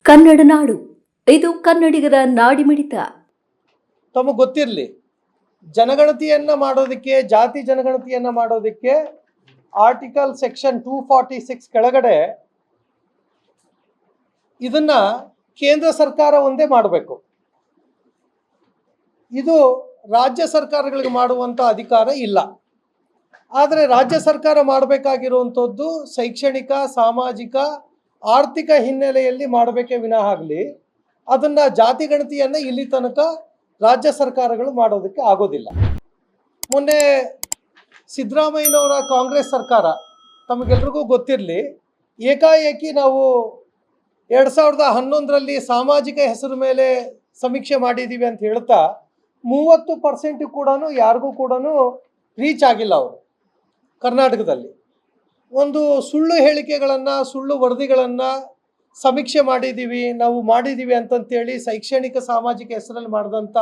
ಕನ್ನಡ ನಾಡು ಇದು ಕನ್ನಡಿಗರ ನಾಡಿಮಿಡಿತ. ತಮಗೆ ಗೊತ್ತಿರಲಿ, ಜನಗಣತಿಯನ್ನ ಮಾಡೋದಕ್ಕೆ, ಜಾತಿ ಜನಗಣತಿಯನ್ನ ಮಾಡೋದಕ್ಕೆ ಆರ್ಟಿಕಲ್ ಸೆಕ್ಷನ್ 246 ಕೆಳಗಡೆ ಇದನ್ನ ಕೇಂದ್ರ ಸರ್ಕಾರ ಒಂದೇ ಮಾಡಬೇಕು. ಇದು ರಾಜ್ಯ ಸರ್ಕಾರಗಳಿಗೆ ಮಾಡುವಂತ ಅಧಿಕಾರ ಇಲ್ಲ. ಆದರೆ ರಾಜ್ಯ ಸರ್ಕಾರ ಮಾಡಬೇಕಾಗಿರುವಂಥದ್ದು ಶೈಕ್ಷಣಿಕ, ಸಾಮಾಜಿಕ, ಆರ್ಥಿಕ ಹಿನ್ನೆಲೆಯಲ್ಲಿ ಮಾಡಬೇಕೇ ವಿನಃ ಆಗಲಿ ಅದನ್ನ ಜಾತಿ ಗಣತಿಯನ್ನ ಇಲ್ಲಿ ತನಕ ರಾಜ್ಯ ಸರ್ಕಾರಗಳು ಮಾಡೋದಕ್ಕೆ ಆಗೋದಿಲ್ಲ. ಮೊನ್ನೆ ಸಿದ್ದರಾಮಯ್ಯನವರ ಕಾಂಗ್ರೆಸ್ ಸರ್ಕಾರ, ತಮಗೆಲ್ರಿಗೂ ಗೊತ್ತಿರಲಿ, ಏಕಾಏಕಿ ನಾವು 2011ರಲ್ಲಿ ಸಾಮಾಜಿಕ ಹೆಸರು ಮೇಲೆ ಸಮೀಕ್ಷೆ ಮಾಡಿದ್ದೀವಿ ಅಂತ ಹೇಳ್ತಾ 30% ಕೂಡ ಯಾರಿಗೂ ಕೂಡ ರೀಚ್ ಆಗಿಲ್ಲ. ಅವರು ಕರ್ನಾಟಕದಲ್ಲಿ ಒಂದು ಸುಳ್ಳು ಹೇಳಿಕೆಗಳನ್ನು, ಸುಳ್ಳು ವರದಿಗಳನ್ನು ಸಮೀಕ್ಷೆ ನಾವು ಮಾಡಿದ್ದೀವಿ ಅಂತಂತೇಳಿ ಶೈಕ್ಷಣಿಕ ಸಾಮಾಜಿಕ ಹೆಸರಲ್ಲಿ ಮಾಡಿದಂಥ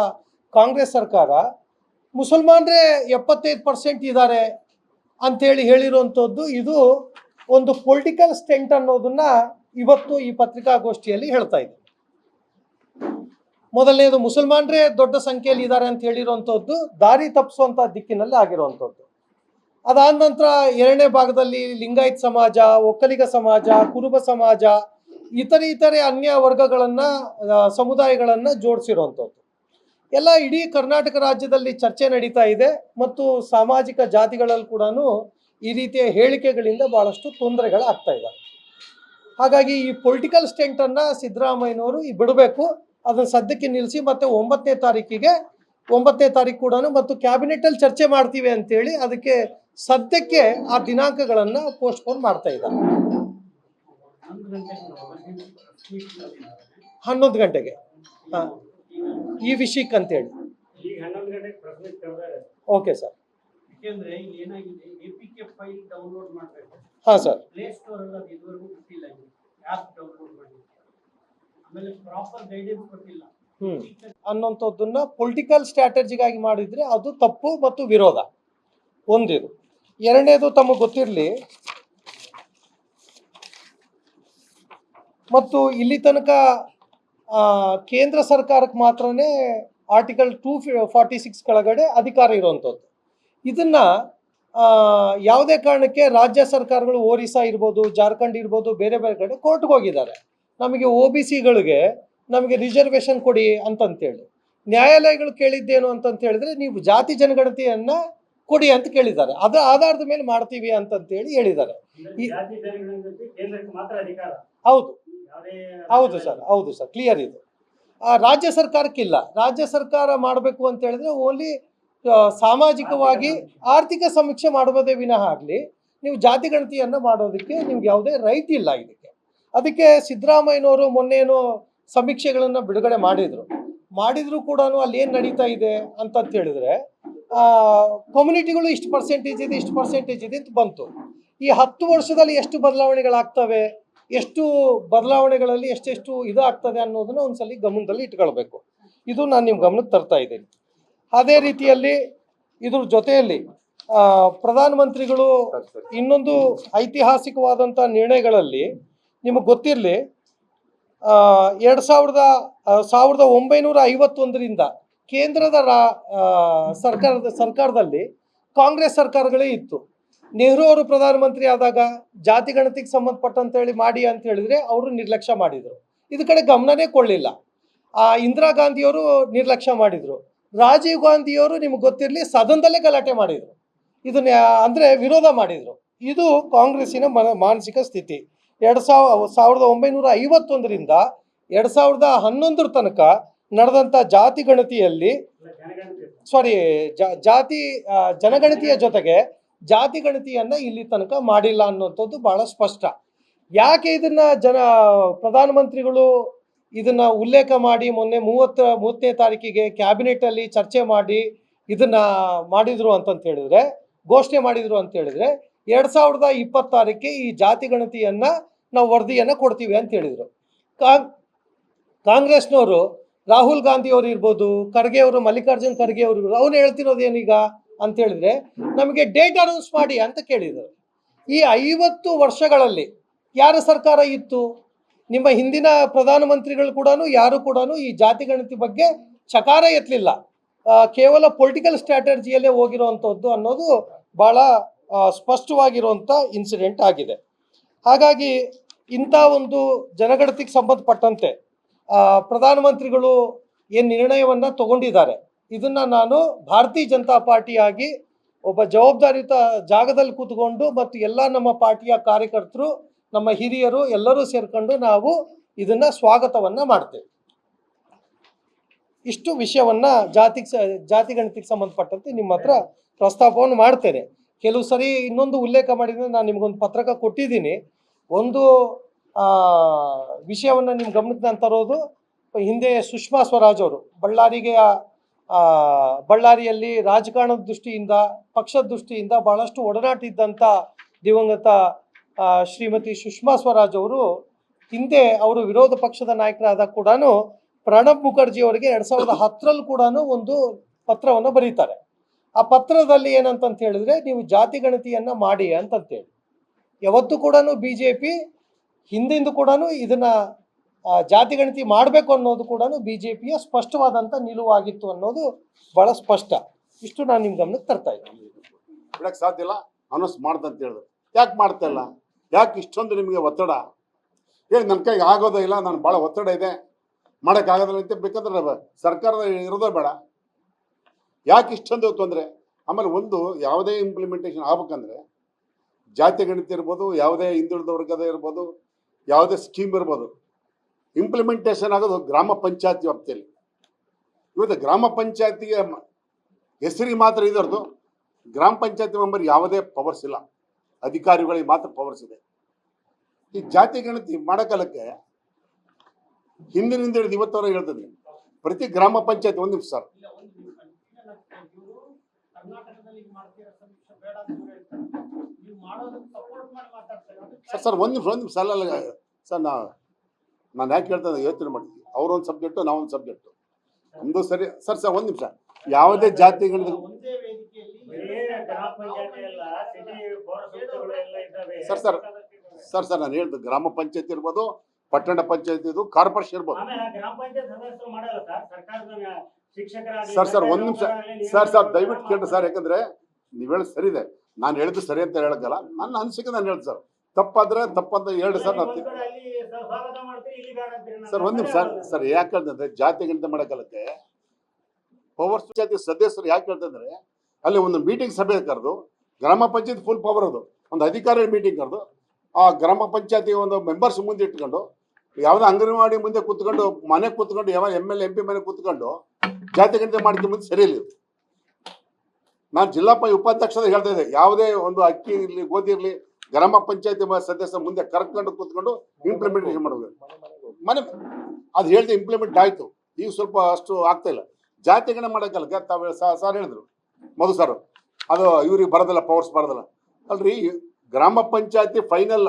ಕಾಂಗ್ರೆಸ್ ಸರ್ಕಾರ ಮುಸಲ್ಮಾನರೇ 75% ಇದ್ದಾರೆ ಅಂಥೇಳಿ ಹೇಳಿರುವಂಥದ್ದು. ಇದು ಒಂದು ಪೊಲಿಟಿಕಲ್ ಸ್ಟೆಂಟ್ ಅನ್ನೋದನ್ನ ಇವತ್ತು ಈ ಪತ್ರಿಕಾಗೋಷ್ಠಿಯಲ್ಲಿ ಹೇಳ್ತಾ ಇದೆ. ಮೊದಲನೇದು, ಮುಸಲ್ಮಾನರೇ ದೊಡ್ಡ ಸಂಖ್ಯೆಯಲ್ಲಿ ಇದ್ದಾರೆ ಅಂತ ಹೇಳಿರುವಂಥದ್ದು ದಾರಿ ತಪ್ಪಿಸುವಂಥ ದಿಕ್ಕಿನಲ್ಲಿ ಆಗಿರುವಂಥದ್ದು. ಅದಾದ ನಂತರ ಎರಡನೇ ಭಾಗದಲ್ಲಿ ಲಿಂಗಾಯತ್ ಸಮಾಜ, ಒಕ್ಕಲಿಗ ಸಮಾಜ, ಕುರುಬ ಸಮಾಜ, ಇತರೆ ಅನ್ಯ ವರ್ಗಗಳನ್ನು, ಸಮುದಾಯಗಳನ್ನು ಜೋಡಿಸಿರುವಂಥದ್ದು ಎಲ್ಲ ಇಡೀ ಕರ್ನಾಟಕ ರಾಜ್ಯದಲ್ಲಿ ಚರ್ಚೆ ನಡೀತಾ ಇದೆ. ಮತ್ತು ಸಾಮಾಜಿಕ ಜಾತಿಗಳಲ್ಲಿ ಕೂಡ ಈ ರೀತಿಯ ಹೇಳಿಕೆಗಳಿಂದ ಭಾಳಷ್ಟು ತೊಂದರೆಗಳಾಗ್ತಾ ಇದ್ದಾವೆ. ಹಾಗಾಗಿ ಈ ಪೊಲಿಟಿಕಲ್ ಸ್ಟೆಂಟನ್ನು ಸಿದ್ದರಾಮಯ್ಯನವರು ಬಿಡಬೇಕು, ಅದನ್ನು ಸದ್ಯಕ್ಕೆ ನಿಲ್ಲಿಸಿ, ಮತ್ತು 9ನೇ ತಾರೀಕು ಕೂಡ ಮತ್ತು ಕ್ಯಾಬಿನೆಟಲ್ಲಿ ಚರ್ಚೆ ಮಾಡ್ತೀವಿ ಅಂತೇಳಿ ಅದಕ್ಕೆ ಸದ್ಯಕ್ಕೆ ಆ ದಿನಾಂಕಗಳನ್ನು ಪೋಸ್ಟ್ಪೋನ್ ಮಾಡ್ತಾ ಇದ್ದಾರೆ. 11 ಗಂಟೆಗೆ ಈ ವಿಷಯಕ್ಕೆ ಅಂತೇಳಿ. Okay sir. ಹಾಂ ಸರ್. ಅನ್ನೋಂಥದ್ದನ್ನ ಪೊಲಿಟಿಕಲ್ ಸ್ಟ್ರಾಟಜಿಗಾಗಿ ಮಾಡಿದ್ರೆ ಅದು ತಪ್ಪು ಮತ್ತು ವಿರೋಧ. ಒಂದಿದು. ಎರಡನೇದು, ತಮಗೆ ಗೊತ್ತಿರಲಿ, ಮತ್ತು ಇಲ್ಲಿ ತನಕ ಕೇಂದ್ರ ಸರ್ಕಾರಕ್ಕೆ ಮಾತ್ರನೇ ಆರ್ಟಿಕಲ್ 246 ಕೆಳಗಡೆ ಅಧಿಕಾರ ಇರುವಂಥದ್ದು. ಇದನ್ನ ಯಾವುದೇ ಕಾರಣಕ್ಕೆ ರಾಜ್ಯ ಸರ್ಕಾರಗಳು, ಒರಿಸ್ಸಾ ಇರ್ಬೋದು, ಜಾರ್ಖಂಡ್ ಇರ್ಬೋದು, ಬೇರೆ ಬೇರೆ ಕಡೆ ಕೋರ್ಟ್ಗೆ ಹೋಗಿದ್ದಾರೆ, ನಮಗೆ OBCಗಳಿಗೆ ನಮಗೆ ರಿಸರ್ವೇಷನ್ ಕೊಡಿ ಅಂತಂತೇಳಿ. ನ್ಯಾಯಾಲಯಗಳು ಕೇಳಿದ್ದೇನು ಅಂತಂತ ಹೇಳಿದ್ರೆ, ನೀವು ಜಾತಿ ಜನಗಣತಿಯನ್ನ ಕೊಡಿ ಅಂತ ಕೇಳಿದ್ದಾರೆ, ಅದರ ಆಧಾರದ ಮೇಲೆ ಮಾಡ್ತೀವಿ ಅಂತಂತೇಳಿ ಹೇಳಿದ್ದಾರೆ. ಹೌದು ಸರ್, ಕ್ಲಿಯರ್ ಇದು. ರಾಜ್ಯ ಸರ್ಕಾರಕ್ಕಿಲ್ಲ. ರಾಜ್ಯ ಸರ್ಕಾರ ಮಾಡಬೇಕು ಅಂತ ಹೇಳಿದ್ರೆ ಓನ್ಲಿ ಸಾಮಾಜಿಕವಾಗಿ ಆರ್ಥಿಕ ಸಮೀಕ್ಷೆ ಮಾಡಬಹುದೇ ವಿನಃ ಆಗಲಿ ನೀವು ಜಾತಿ ಗಣತಿಯನ್ನ ಮಾಡೋದಕ್ಕೆ ನಿಮ್ಗೆ ಯಾವುದೇ ರೈಟ್ ಇಲ್ಲ ಇದಕ್ಕೆ. ಅದಕ್ಕೆ ಸಿದ್ದರಾಮಯ್ಯನವರು ಮೊನ್ನೇನೋ ಸಮೀಕ್ಷೆಗಳನ್ನು ಬಿಡುಗಡೆ ಮಾಡಿದ್ರು ಕೂಡ ಅಲ್ಲಿ ಏನು ನಡೀತಾ ಇದೆ ಅಂತಂತ ಹೇಳಿದ್ರೆ, ಕಮ್ಯುನಿಟಿಗಳು ಇಷ್ಟು ಪರ್ಸೆಂಟೇಜ್ ಇದೆ, ಇಷ್ಟು ಪರ್ಸೆಂಟೇಜ್ ಇದೆ ಅಂತ ಬಂತು. ಈ 10 ವರ್ಷದಲ್ಲಿ ಎಷ್ಟು ಬದಲಾವಣೆಗಳಾಗ್ತವೆ, ಎಷ್ಟು ಬದಲಾವಣೆಗಳಲ್ಲಿ ಎಷ್ಟೆಷ್ಟು ಇದಾಗ್ತದೆ ಅನ್ನೋದನ್ನ ಒಂದ್ಸಲಿ ಗಮನದಲ್ಲಿ ಇಟ್ಕೊಳ್ಬೇಕು. ಇದು ನಾನು ನಿಮ್ಮ ಗಮನಕ್ಕೆ ತರ್ತಾ ಇದ್ದೀನಿ. ಅದೇ ರೀತಿಯಲ್ಲಿ ಇದ್ರ ಜೊತೆಯಲ್ಲಿ ಪ್ರಧಾನಮಂತ್ರಿಗಳು ಇನ್ನೊಂದು ಐತಿಹಾಸಿಕವಾದಂಥ ನಿರ್ಣಯಗಳಲ್ಲಿ ನಿಮಗೆ ಗೊತ್ತಿರಲಿ, 1951ರಿಂದ ಕೇಂದ್ರದ ಸರ್ಕಾರದಲ್ಲಿ ಕಾಂಗ್ರೆಸ್ ಸರ್ಕಾರಗಳೇ ಇತ್ತು. ನೆಹರು ಅವರು ಪ್ರಧಾನಮಂತ್ರಿ ಆದಾಗ ಜಾತಿ ಗಣತಿಗೆ ಸಂಬಂಧಪಟ್ಟಂತ ಹೇಳಿ ಮಾಡಿ ಅಂತ ಹೇಳಿದ್ರೆ ಅವರು ನಿರ್ಲಕ್ಷ್ಯ ಮಾಡಿದರು, ಇದು ಕಡೆ ಗಮನನೇ ಕೊಳ್ಳಿಲ್ಲ. ಇಂದಿರಾ ಗಾಂಧಿಯವರು ನಿರ್ಲಕ್ಷ್ಯ ಮಾಡಿದರು, ರಾಜೀವ್ ಗಾಂಧಿಯವರು ನಿಮ್ಗೆ ಗೊತ್ತಿರಲಿ ಸದನದಲ್ಲೇ ಗಲಾಟೆ ಮಾಡಿದರು, ಇದನ್ನ ಅಂದರೆ ವಿರೋಧ ಮಾಡಿದರು. ಇದು ಕಾಂಗ್ರೆಸ್ಸಿನ ಮಾನಸಿಕ ಸ್ಥಿತಿ. 1951ರಿಂದ 2011 ತನಕ ನಡೆದಂಥ ಜಾತಿ ಗಣತಿಯಲ್ಲಿ ಜನಗಣತಿಯ ಜೊತೆಗೆ ಜಾತಿ ಗಣತಿಯನ್ನ ಇಲ್ಲಿ ತನಕ ಮಾಡಿಲ್ಲ ಅನ್ನುವಂಥದ್ದು ಬಹಳ ಸ್ಪಷ್ಟ. ಯಾಕೆ ಇದನ್ನ ಪ್ರಧಾನಮಂತ್ರಿಗಳು ಇದನ್ನ ಉಲ್ಲೇಖ ಮಾಡಿ ಮೊನ್ನೆ 30ನೇ ತಾರೀಕಿಗೆ ಕ್ಯಾಬಿನೆಟ್ ಅಲ್ಲಿ ಚರ್ಚೆ ಮಾಡಿ ಇದನ್ನ ಮಾಡಿದ್ರು ಅಂತಂತ ಹೇಳಿದ್ರೆ, ಘೋಷಣೆ ಮಾಡಿದ್ರು ಅಂತ ಹೇಳಿದ್ರೆ, 2026ಕ್ಕೆ ಈ ಜಾತಿ ಗಣತಿಯನ್ನ ನಾವು ವರದಿಯನ್ನ ಕೊಡ್ತೀವಿ ಅಂತ ಹೇಳಿದ್ರು. ಕಾಂಗ್ರೆಸ್ನವರು ರಾಹುಲ್ ಗಾಂಧಿ ಅವರು ಇರ್ಬೋದು, ಖರ್ಗೆ ಅವರು, ಮಲ್ಲಿಕಾರ್ಜುನ್ ಖರ್ಗೆ ಅವರು, ಅವನು ಹೇಳ್ತಿರೋದು ಏನೀಗ ಅಂತ ಹೇಳಿದ್ರೆ, ನಮಗೆ ಡೇಟ್ ಅನೌನ್ಸ್ ಮಾಡಿ ಅಂತ ಕೇಳಿದರು. ಈ 50 ವರ್ಷಗಳಲ್ಲಿ ಯಾರ ಸರ್ಕಾರ ಇತ್ತು? ನಿಮ್ಮ ಹಿಂದಿನ ಪ್ರಧಾನಮಂತ್ರಿಗಳು ಕೂಡ ಯಾರು ಕೂಡ ಈ ಜಾತಿ ಗಣತಿ ಬಗ್ಗೆ ಚಕಾರ ಎತ್ತಲಿಲ್ಲ. ಕೇವಲ ಪೊಲಿಟಿಕಲ್ ಸ್ಟ್ರಾಟಜಿಯಲ್ಲೇ ಹೋಗಿರುವಂಥದ್ದು ಅನ್ನೋದು ಭಾಳ ಸ್ಪಷ್ಟವಾಗಿರುವಂಥ ಇನ್ಸಿಡೆಂಟ್ ಆಗಿದೆ. ಹಾಗಾಗಿ ಇಂಥ ಒಂದು ಜನಗಣತಿಗೆ ಸಂಬಂಧಪಟ್ಟಂತೆ ಪ್ರಧಾನಮಂತ್ರಿಗಳು ಏನು ನಿರ್ಣಯವನ್ನು ತಗೊಂಡಿದ್ದಾರೆ, ಇದನ್ನು ನಾನು ಭಾರತೀಯ ಜನತಾ ಪಾರ್ಟಿಯಾಗಿ ಒಬ್ಬ ಜವಾಬ್ದಾರಿಯುತ ಜಾಗದಲ್ಲಿ ಕೂತ್ಕೊಂಡು ಮತ್ತು ಎಲ್ಲ ನಮ್ಮ ಪಾರ್ಟಿಯ ಕಾರ್ಯಕರ್ತರು, ನಮ್ಮ ಹಿರಿಯರು ಎಲ್ಲರೂ ಸೇರ್ಕೊಂಡು ನಾವು ಇದನ್ನು ಸ್ವಾಗತವನ್ನು ಮಾಡ್ತೇವೆ. ಇಷ್ಟು ವಿಷಯವನ್ನು ಜಾತಿ ಗಣತಿಗೆ ಸಂಬಂಧಪಟ್ಟಂತೆ ನಿಮ್ಮ ಹತ್ರ ಪ್ರಸ್ತಾಪವನ್ನು ಮಾಡ್ತೇನೆ. ಕೆಲವು ಸರಿ ಇನ್ನೊಂದು ಉಲ್ಲೇಖ ಮಾಡಿದರೆ ನಾನು ನಿಮಗೊಂದು ಪತ್ರಕ ಕೊಟ್ಟಿದ್ದೀನಿ. ಒಂದು ವಿಷಯವನ್ನು ನಿಮ್ಮ ಗಮನಕ್ಕೆ ನಾನು ತರೋದು, ಹಿಂದೆ ಸುಷ್ಮಾ ಸ್ವರಾಜ್ ಅವರು ಬಳ್ಳಾರಿಯಲ್ಲಿ ರಾಜಕಾರಣದ ದೃಷ್ಟಿಯಿಂದ, ಪಕ್ಷದ ದೃಷ್ಟಿಯಿಂದ ಬಹಳಷ್ಟು ಒಡನಾಟ ಇದ್ದಂಥ ದಿವಂಗತ ಶ್ರೀಮತಿ ಸುಷ್ಮಾ ಸ್ವರಾಜ್ ಅವರು ಹಿಂದೆ ಅವರು ವಿರೋಧ ಪಕ್ಷದ ನಾಯಕರಾದ ಕೂಡ ಪ್ರಣಬ್ ಮುಖರ್ಜಿ ಅವರಿಗೆ 2010ರಲ್ಲಿ ಕೂಡ ಒಂದು ಪತ್ರವನ್ನು ಬರೀತಾರೆ. ಆ ಪತ್ರದಲ್ಲಿ ಏನಂತ ಹೇಳಿದ್ರೆ, ನೀವು ಜಾತಿ ಗಣತಿಯನ್ನು ಮಾಡಿ ಅಂತಂತೇಳಿ. ಯಾವತ್ತೂ ಕೂಡ BJP ಹಿಂದಿಂದ ಕೂಡ ಇದನ್ನ ಜಾತಿ ಗಣತಿ ಮಾಡಬೇಕು ಅನ್ನೋದು ಕೂಡ BJPಯ ಸ್ಪಷ್ಟವಾದಂಥ ನಿಲುವಾಗಿತ್ತು ಅನ್ನೋದು ಬಹಳ ಸ್ಪಷ್ಟ. ಇಷ್ಟು ನಾನು ನಿಮ್ಮ ಗಮನಕ್ಕೆ ತರ್ತಾ ಇದ್ದೀನಿ. ಬಿಡಕ್ಕೆ ಸಾಧ್ಯ ಇಲ್ಲ, ಅನೌನ್ಸ್ ಮಾಡ್ದಂತ ಹೇಳಿದ್ರು. ಯಾಕೆ ಮಾಡ್ತಾ ಇಲ್ಲ? ಯಾಕೆ ಇಷ್ಟೊಂದು ನಿಮಗೆ ಒತ್ತಡ? ಹೇಳಿ ನನ್ನ ಕೈಗೆ ಆಗೋದೇ ಇಲ್ಲ, ನಾನು ಭಾಳ ಒತ್ತಡ ಇದೆ, ಮಾಡೋಕ್ಕಾಗೋದಿಲ್ಲ ಅಂತ. ಬೇಕಾದ್ರೆ ಸರ್ಕಾರದ ಇರೋದೇ ಬೇಡ. ಯಾಕೆ ಇಷ್ಟೊಂದು ತೊಂದರೆ? ಆಮೇಲೆ ಒಂದು ಯಾವುದೇ ಇಂಪ್ಲಿಮೆಂಟೇಷನ್ ಆಗ್ಬೇಕಂದ್ರೆ ಜಾತಿ ಗಣಿತ ಇರ್ಬೋದು, ಯಾವುದೇ ಹಿಂದುಳಿದ ವರ್ಗದ ಇರ್ಬೋದು, ಯಾವುದೇ ಸ್ಕೀಮ್ ಇರ್ಬೋದು, ಇಂಪ್ಲಿಮೆಂಟೇಷನ್ ಆಗೋದು ಗ್ರಾಮ ಪಂಚಾಯತಿ ವ್ಯಾಪ್ತಿಯಲ್ಲಿ. ಇವತ್ತು ಗ್ರಾಮ ಪಂಚಾಯತಿಗೆ ಹೆಸರಿಗೆ ಮಾತ್ರ ಇದರದು, ಗ್ರಾಮ ಪಂಚಾಯತಿ ಮೆಂಬರ್ ಯಾವುದೇ ಪವರ್ಸ್ ಇಲ್ಲ, ಅಧಿಕಾರಿಗಳಿಗೆ ಮಾತ್ರ ಪವರ್ಸ್ ಇದೆ. ಈ ಜಾತಿ ಗಣತಿ ಮಾಡೋಕಾಲಕ್ಕೆ ಹಿಂದಿನಿಂದ ಹಿಡಿದು ಇವತ್ತವರೆಗೆ ಹೇಳ್ತದೆ, ಪ್ರತಿ ಗ್ರಾಮ ಪಂಚಾಯತಿ ಒಂದು ನಿಮಿಷ ಸರ್ ಒಂದು ನಿಮಿಷ ಅಲ್ಲ ಸರ್. ನಾನು ಯಾಕೆ ಹೇಳ್ತಾ ಯೋಚನೆ ಮಾಡ್ತೀವಿ, ಅವ್ರೊಂದು ಸಬ್ಜೆಕ್ಟು ನಾವೊಂದು ಸಬ್ಜೆಕ್ಟು, ನಮ್ಮದು ಸರಿ ಸರ್. ಒಂದು ನಿಮಿಷ, ಯಾವುದೇ ಜಾತಿ ಗಣತಿ ಸರ್ ನಾನು ಹೇಳ್ದು ಗ್ರಾಮ ಪಂಚಾಯತಿ ಇರ್ಬೋದು, ಪಟ್ಟಣ ಪಂಚಾಯತಿ ಇದು, ಕಾರ್ಪೊರೇಷನ್ ಇರ್ಬೋದು. ಸರ್ ಒಂದು ನಿಮಿಷ ಸರ್ ದಯವಿಟ್ಟು ಕೇಳಿ ಸರ್. ಯಾಕಂದ್ರೆ ನೀವು ಹೇಳಿ ಸರಿ ಇದೆ, ನಾನು ಹೇಳಿದ್ದು ಸರಿ ಅಂತ ಹೇಳಕ್ಕಲ್ಲ, ನನ್ನ ಅನಿಸಿಕೆ ನಾನು ಹೇಳ್ದು ಸರ್. ತಪ್ಪಾದ್ರೆ ತಪ್ಪಂತ ಹೇಳಿ ಸರ್. ಸರ್ ಒಂದು ನಿಮಿಷ ಸರ್, ಯಾಕೆ ಹೇಳ್ತಂದ್ರೆ ಜಾತಿ ಗಣಿತ ಮಾಡೋಕ್ಕಲ್ಲಕ್ಕೆ ಪವರ್ ಪಂಚಾಯತಿ ಸದಸ್ಯರು ಯಾಕೆ ಹೇಳ್ತಂದ್ರೆ, ಅಲ್ಲಿ ಒಂದು ಮೀಟಿಂಗ್ ಸಭೆ ಕರೆದು, ಗ್ರಾಮ ಪಂಚಾಯತ್ ಫುಲ್ ಪವರ್ ಅದು, ಒಂದು ಅಧಿಕಾರಿ ಮೀಟಿಂಗ್ ಕರೆದು ಆ ಗ್ರಾಮ ಪಂಚಾಯತಿ ಒಂದು ಮೆಂಬರ್ಸ್ ಮುಂದೆ ಇಟ್ಕೊಂಡು, ಯಾವುದೋ ಅಂಗನವಾಡಿ ಮುಂದೆ ಕೂತ್ಕೊಂಡು, ಮನೆ ಕೂತ್ಕೊಂಡು, ಯಾವ MLA MP ಮನೆ ಕೂತ್ಕೊಂಡು ಜಾತಿ ಗಣಿತ ಮಾಡ್ಕೊಂಬಂದು ಸರಿ ಇಲ್ಲ. ನಾನು ಜಿಲ್ಲಾ ಉಪಾಧ್ಯಕ್ಷದ ಹೇಳ್ತಾ ಇದ್ದೆ, ಯಾವುದೇ ಒಂದು ಅಕ್ಕಿ ಇರಲಿ, ಗೋಧಿ ಇರಲಿ, ಗ್ರಾಮ ಪಂಚಾಯತಿ ಸದಸ್ಯ ಮುಂದೆ ಕರ್ಕೊಂಡು ಕೂತ್ಕೊಂಡು ಇಂಪ್ಲಿಮೆಂಟೇಷನ್ ಮಾಡಬೇಕು. ಮನೆ ಅದು ಹೇಳಿದೆ, ಇಂಪ್ಲಿಮೆಂಟ್ ಆಯಿತು. ಈಗ ಸ್ವಲ್ಪ ಅಷ್ಟು ಆಗ್ತಾ ಇಲ್ಲ. ಜಾತಿ ಗಣನೆ ಮಾಡೋಕ್ಕಲ್ಲ ತಾವು ಸರ್ ಹೇಳಿದ್ರು ಮಧು ಸರ್, ಅದು ಇವ್ರಿಗೆ ಬರೋದಿಲ್ಲ, ಪವರ್ಸ್ ಬರೋದಿಲ್ಲ ಅಲ್ರಿ. ಗ್ರಾಮ ಪಂಚಾಯತಿ ಫೈನಲ್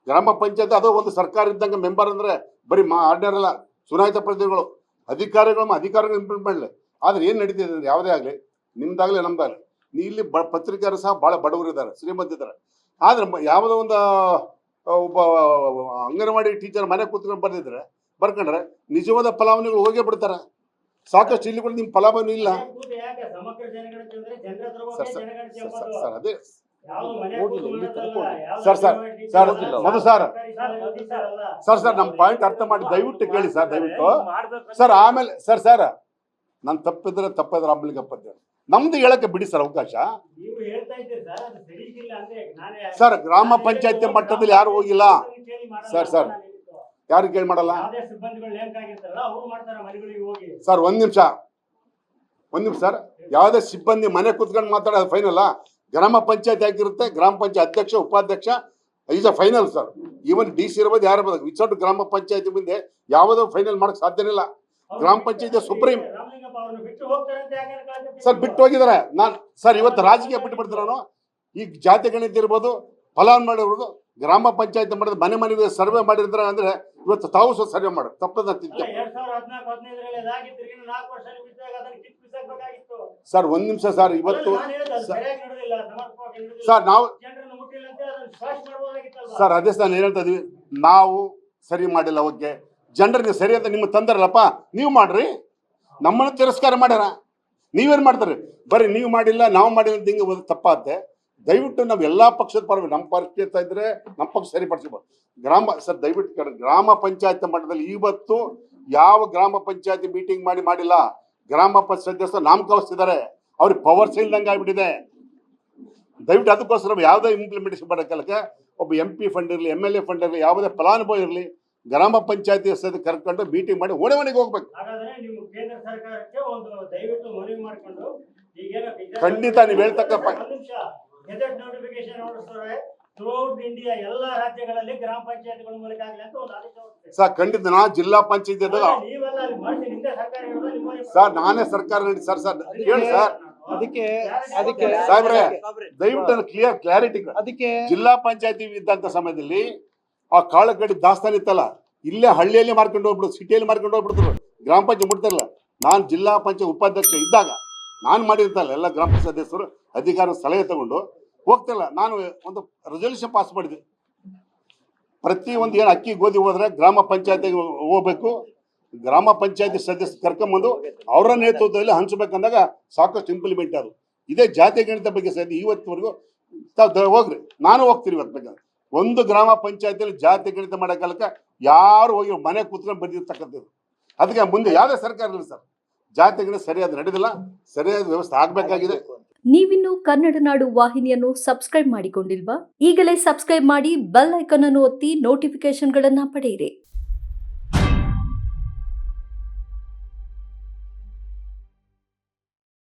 ಗ್ರಾಮ ಪಂಚಾಯತಿ ಅದು ಒಂದು ಸರ್ಕಾರ ಇದ್ದಂಗೆ. ಮೆಂಬರ್ ಅಂದರೆ ಬರೀ ಆರ್ಡಿನರಿ ಅಲ್ಲ, ಚುನಾಯಿತ ಪ್ರತಿನಿಧಿಗಳು, ಅಧಿಕಾರಿಗಳು ಇಂಪ್ಲಿಮೆಂಟ್ ಮಾಡಲಿ. ಆದರೆ ಏನು ನಡೀತಿದೆ ಅಂದರೆ, ಯಾವುದೇ ಆಗಲಿ, ನಿಮ್ದಾಗಲಿ ನಮ್ದಾಗಲಿ, ಇಲ್ಲಿ ಪತ್ರಿಕೆಯರು ಸಹ ಭಾಳ ಬಡವರಿದ್ದಾರೆ, ಶ್ರೀಮಂತಿದ್ದಾರೆ. ಆದರೆ ಯಾವುದೋ ಒಂದು ಒಬ್ಬ ಅಂಗನವಾಡಿ ಟೀಚರ್ ಮನೆ ಕೂತ್ಕೊಂಡು ಬರ್ಕೊಂಡ್ರೆ ನಿಜವಾದ ಫಲಾನುಭವಿಗಳು ಹೋಗೇ ಬಿಡ್ತಾರೆ. ಸಾಕಷ್ಟು ಇಲ್ಲಿ ಕೂಡ ನಿಮ್ಮ ಫಲಾನುಭವಿ ಇಲ್ಲ ಸರ್. ಅದೇ ಸರ್ ಮಧು ಸರ್ ನಮ್ಮ ಪಾಯಿಂಟ್ ಅರ್ಥ ಮಾಡಿ ದಯವಿಟ್ಟು ಕೇಳಿ ಸರ್, ದಯವಿಟ್ಟು ಸರ್. ಆಮೇಲೆ ಸರ್ ನಾನು ತಪ್ಪಿದ್ರೆ ಅಂಬಲಿಗಪ್ಪ ನಮ್ದು ಹೇಳಕ್ಕೆ ಬಿಡಿ ಸರ್ ಅವಕಾಶ. ಸರ್ ಗ್ರಾಮ ಪಂಚಾಯತಿ ಮಟ್ಟದಲ್ಲಿ ಯಾರು ಹೋಗಿಲ್ಲ ಸರ್, ಯಾರು ಕೇಳಿ ಮಾಡಲ್ಲ ಸರ್. ಒಂದ್ ನಿಮಿಷ ಸರ್, ಯಾವುದೇ ಸಿಬ್ಬಂದಿ ಮನೆ ಕೂತ್ಕೊಂಡು ಮಾತಾಡೋದು ಫೈನಲ್. ಗ್ರಾಮ ಪಂಚಾಯತ್ ಆಗಿರುತ್ತೆ, ಗ್ರಾಮ ಪಂಚಾಯತ್ ಅಧ್ಯಕ್ಷ ಉಪಾಧ್ಯಕ್ಷ is a final sir. Even DC ಇರ್ಬೋದು, ಯಾರು ಇರ್ಬೋದು, ವಿಚೌಟ್ ಗ್ರಾಮ ಪಂಚಾಯತಿ ಮುಂದೆ ಯಾವುದೋ ಫೈನಲ್ ಮಾಡಕ್ ಸಾಧ್ಯನೇ ಇಲ್ಲ. ಗ್ರಾಮ ಪಂಚಾಯತಿ ಸುಪ್ರೀಂ ಸರ್. ಬಿಟ್ಟು ಹೋಗಿದ್ದಾರೆ. ನಾನು ಸರ್ ಇವತ್ತು ರಾಜಕೀಯ ಬಿಟ್ಟು ಬಿಡ್ತಾರೆ. ನಾನು ಈಗ ಜಾತಿ ಗಣಿತ ಇರ್ಬೋದು, ಫಲಾನ್ ಮಾಡಿರ್ಬೋದು, ಗ್ರಾಮ ಪಂಚಾಯತಿ ಮಾಡಿದ್ರೆ ಮನೆಗೆ ಸರ್ವೆ ಮಾಡಿರ್ತಾರೆ ಅಂದ್ರೆ ಇವತ್ತು ತಾವು ಸಹ ಸರ್ವೆ ಮಾಡಿ ತಪ್ಪದ ಅಲ್ಲ, 2014-15ರಲ್ಲಿ ಅದಾಗಿತ್ತು, ಈಗ 4 ವರ್ಷ ಬಿದ್ದಾಗ ಅದನ್ನ ಕಿತ್ತು ಬಿಸಾಕ್ಬೇಕಾಗಿತ್ತು. ಸರ್ ಒಂದ್ ನಿಮಿಷ ಸರ್ ಇವತ್ತು ನಾನು ಹೇಳಿದ್ದು ಅದು ಸರಿಯಾಗಿ ನಡೆದಿಲ್ಲ, ಸಮರ್ಪಕವಾಗಿ ನಡೆದಿಲ್ಲ. ಸರ್ ನಾವು ಜನರನ್ನು ಮುಟ್ಟಿಲ್ಲ ಅಂತ ಅದನ್ನ ಸ್ಕ್ವಾಶ್ ಮಾಡ್ಬೋದಾಗಿತ್ತಲ್ವಾ? ಸರ್ ಅದೇ ಸರ್ ಏನ್ ಹೇಳ್ತಾ ಇದೀವಿ, ನಾವು ಸರಿ ಮಾಡಿಲ್ಲ ಓಕೆ, ಜನರಿಗೆ ಸರಿ ಅಂತ ನಿಮ್ಮ ತಂದರಲ್ಲಪ್ಪ ನೀವು ಮಾಡ್ರಿ, ನಮ್ಮನ್ನು ತಿರಸ್ಕಾರ ಮಾಡ್ಯಾರ, ನೀವೇನ್ ಮಾಡ್ತಾರೆ ಬರೀ ನೀವು ಮಾಡಿಲ್ಲ ನಾವು ಮಾಡಿಲ್ಲ ಅಂತ ಹಿಂಗೆ ಒಂದು ತಪ್ಪಾಗುತ್ತೆ. ದಯವಿಟ್ಟು ನಾವು ಎಲ್ಲಾ ಪಕ್ಷದ ಪರ ನಮ್ಮ ಪಕ್ಷ ಇದ್ರೆ ನಮ್ಮ ಪಕ್ಷ ಸರಿಪಡಿಸ್ಬೋದು. ಸರ್ ದಯವಿಟ್ಟು ಗ್ರಾಮ ಪಂಚಾಯತ್ ಮಟ್ಟದಲ್ಲಿ ಇವತ್ತು ಯಾವ ಗ್ರಾಮ ಪಂಚಾಯತಿ ಮೀಟಿಂಗ್ ಮಾಡಿಲ್ಲ, ಗ್ರಾಮ ಪಂಚಾಯತ್ ಸದಸ್ಯರು ನಾಮಕಾವಸ್ತಿದ್ದಾರೆ, ಅವ್ರಿಗೆ ಪವರ್ಸ್ ಇಲ್ದಂಗೆ ಆಗ್ಬಿಟ್ಟಿದೆ. ದಯವಿಟ್ಟು ಅದಕ್ಕೋಸ್ಕರ ಯಾವುದೇ ಇಂಪ್ಲಿಮೆಂಟೇಷನ್ ಮಾಡೋಕ್ಕೆ ಒಬ್ಬ MP ಫಂಡ್ ಇರಲಿ, MLA ಫಂಡ್ ಇರಲಿ, ಯಾವುದೇ ಫಲಾನುಭವಿ ಇರಲಿ, ಗ್ರಾಮ ಪಂಚಾಯತಿ ಸದಸ್ಯರು ಕರ್ಕೊಂಡು ಮೀಟಿಂಗ್ ಮಾಡಿ ಮನೆಗೆ ಹೋಗ್ಬೇಕು. ಹಾಗಾದ್ರೆ ನೀವು ಕೇಂದ್ರ ಸರ್ಕಾರಕ್ಕೆ ಒಂದು ದಯವಿಟ್ಟು ಮನವಿ ಮಾಡ್ಕೊಂಡು ಈಗೇನೋ ಖಂಡಿತ ನೀವು ಹೇಳ್ತಕ್ಕ ಒಂದು ನಿಮಿಷ ಗೆಜೆಟ್ ನೋಟಿಫಿಕೇಶನ್ ಹೊರಡಿಸ್ತಾರೆ, ಥ್ರೂಔಟ್ ಇಂಡಿಯಾ ಎಲ್ಲಾ ರಾಜ್ಯಗಳಲ್ಲಿ ಗ್ರಾಮ ಪಂಚಾಯತ್ಗಳ ಮೂಲಕ ಆಗಲಿ ಅಂತ ಒಂದು ಆದೇಶ ಹೊರಡಿಸ್ತಾರೆ. ಸರ್ ಖಂಡಿತ ನಾ ಜಿಲ್ಲಾ ಪಂಚಾಯತ್ ನೀವೆಲ್ಲ ಅಲ್ಲಿ ಮಾಡಿ ನಿಮ್ದೇ ಸರ್ಕಾರ ಇರೋದು, ನಿಮ್ಮ ಸರ್ ನಾನೇ ಸರ್ಕಾರ ಹೇಳಿ ಸರ್ ಹೇಳಿ ಸರ್ ಅದಕ್ಕೆ ಸಾಹೇಬ್ರೆ ದಯವಿಟ್ಟು ಕ್ಲಾರಿಟಿ. ಅದಕ್ಕೆ ಜಿಲ್ಲಾ ಪಂಚಾಯತಿ ಇದ್ದಂತ ಸಮಯದಲ್ಲಿ ಆ ಕಾಳುಕಡಿ ದಾಸ್ತಾನು ಇತ್ತಲ್ಲ, ಇಲ್ಲೇ ಹಳ್ಳಿಯಲ್ಲಿ ಮಾರ್ಕೊಂಡು ಹೋಗ್ಬಿಡುದು, ಸಿಟಿಯಲ್ಲಿ ಮಾರ್ಕೊಂಡು ಹೋಗ್ಬಿಡ್ತಾರೆ, ಗ್ರಾಮ ಪಂಚಾಯತ್ ಮುಟ್ತಿರಲ್ಲ. ನಾನು ಜಿಲ್ಲಾ ಪಂಚಾಯತ್ ಉಪಾಧ್ಯಕ್ಷ ಇದ್ದಾಗ ನಾನು ಮಾಡಿರ್ತಲ್ಲ ಎಲ್ಲ ಗ್ರಾಮ ಪಂಚಾಯತ್ ಸದಸ್ಯರು ಅಧಿಕಾರ ಸಲಹೆ ತಗೊಂಡು ಹೋಗ್ತಿಲ್ಲ. ನಾನು ಒಂದು ರೆಸಲ್ಯೂಷನ್ ಪಾಸ್ ಮಾಡಿದೆ, ಪ್ರತಿ ಒಂದು ಏನು ಅಕ್ಕಿ ಗೋಧಿ ಹೋದ್ರೆ ಗ್ರಾಮ ಪಂಚಾಯತಿಗೆ ಹೋಗ್ಬೇಕು, ಗ್ರಾಮ ಪಂಚಾಯತಿ ಸದಸ್ಯರು ಕರ್ಕೊಂಬಂದು ಅವರ ನೇತೃತ್ವದಲ್ಲಿ ಹಂಚಬೇಕಂದಾಗ ಸಾಕಷ್ಟು ಇಂಪ್ಲಿಮೆಂಟ್ ಅದು. ಇದೇ ಜಾತಿ ಗಣಿತ ಬಗ್ಗೆ ಸಹಿತ ಇವತ್ತಿವರೆಗೂ ಹೋಗ್ರಿ, ನಾನು ಹೋಗ್ತೀನಿ ಇವತ್ತು ಬೇಕಾದ್ರೆ. ಒಂದು ಗ್ರಾಮ ಪಂಚಾಯತಿಯಲ್ಲಿ ಜಾತಿ ಗಣಿತ ಮಾಡೋಕಾಲಕ್ಕೆ ಯಾರು ಹೋಗಿ ಮನೆ ಕೂತ್ಕೊಂಡು ಬಂದಿರ್ತಕ್ಕಂಥದ್ದು. ಅದಕ್ಕೆ ಮುಂದೆ ಯಾವುದೇ ಸರ್ಕಾರ ಇಲ್ಲ ಸರ್, ಜಾತಿ ಗಣಿತ ಸರಿಯಾದ ನಡೆದಿಲ್ಲ, ಸರಿಯಾದ ವ್ಯವಸ್ಥೆ ಆಗಬೇಕಾಗಿದೆ. ನೀವಿನ್ನು ಕನ್ನಡ ನಾಡು ವಾಹಿನಿಯನ್ನು ಸಬ್ಸ್ಕ್ರೈಬ್ ಮಾಡಿಕೊಂಡಿಲ್ವಾ? ಈಗಲೇ ಸಬ್ಸ್ಕ್ರೈಬ್ ಮಾಡಿ ಬೆಲ್ ಐಕಾನ್ ಅನ್ನು ಒತ್ತಿ ನೋಟಿಫಿಕೇಶನ್ಗಳನ್ನ ಪಡೆಯಿರಿ.